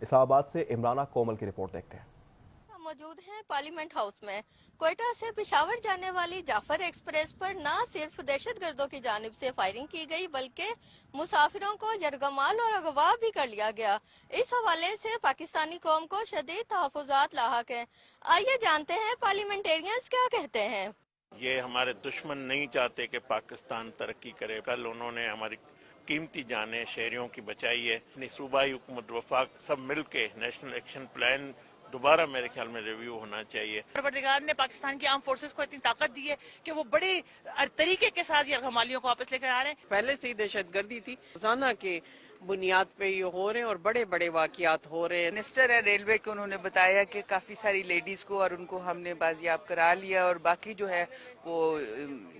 اسلام آباد سے عمرانہ کومل کی رپورٹ دیکھتے ہیں۔ موجود ہیں پارلیمنٹ ہاؤس میں۔ کوئٹہ سے پشاور جانے والی جعفر ایکسپریس پر نہ صرف دہشت گردوں کی جانب سے فائرنگ کی گئی بلکہ مسافروں کو یرغمال اور اغوا بھی کر لیا گیا۔ اس حوالے سے پاکستانی قوم کو شدید تحفظات لاحق ہیں۔ آئیے جانتے ہیں پارلیمنٹیرینز کیا کہتے ہیں۔ یہ ہمارے دشمن نہیں چاہتے کہ پاکستان ترقی کرے۔ کل انہوں نے ہماری قیمتی جانیں شہریوں کی بچائی ہے۔ صوبائی حکومت وفاق سب مل کے نیشنل ایکشن پلان دوبارہ میرے خیال میں ریویو ہونا چاہیے۔ پروردگار نے پاکستان کی آرم فورسز کو اتنی طاقت دی ہے کہ وہ بڑے طریقے کے ساتھ یرغمالیوں کو واپس لے کر آ رہے ہیں۔ پہلے سے ہی دہشت گردی تھی، روزانہ کے بنیاد پہ یہ ہو رہے ہیں اور بڑے بڑے واقعات ہو رہے ہیں۔ منسٹر ہے ریلوے کو، انہوں نے بتایا کہ کافی ساری لیڈیز کو اور ان کو ہم نے بازیاب کرا لیا، اور باقی جو ہے وہ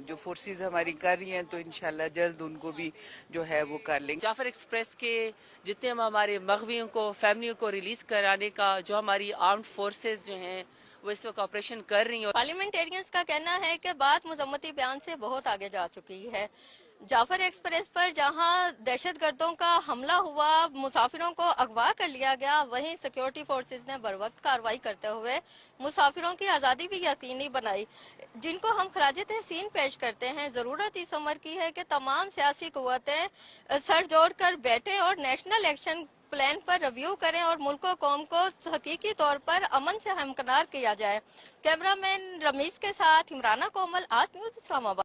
جو فورسز ہماری کر رہی ہیں تو انشاءاللہ جلد ان کو بھی جو ہے وہ کر لیں گے۔ جعفر ایکسپریس کے جتنے ہمارے مغویوں کو، فیملیوں کو ریلیز کرانے کا جو ہماری آرمڈ فورسز جو ہیں وہ اس وقت آپریشن کر رہی ہیں۔ پارلیمنٹیرینز کا کہنا ہے کہ بات مذمتی بیان سے بہت آگے جا چکی ہے۔ جعفر ایکسپریس پر جہاں دہشت گردوں کا حملہ ہوا، مسافروں کو اغوا کر لیا گیا، وہیں سیکیورٹی فورسز نے بروقت کارروائی کرتے ہوئے مسافروں کی آزادی بھی یقینی بنائی، جن کو ہم خراج تحسین پیش کرتے ہیں۔ ضرورت اس امر کی ہے کہ تمام سیاسی قوتیں سر جوڑ کر بیٹھیں اور نیشنل ایکشن پلان پر ریویو کریں اور ملک و قوم کو حقیقی طور پر امن سے ہمکنار کیا جائے۔ کیمرہ مین رمیز کے ساتھ عمرانہ کومل، آج نیوز اسلام آباد۔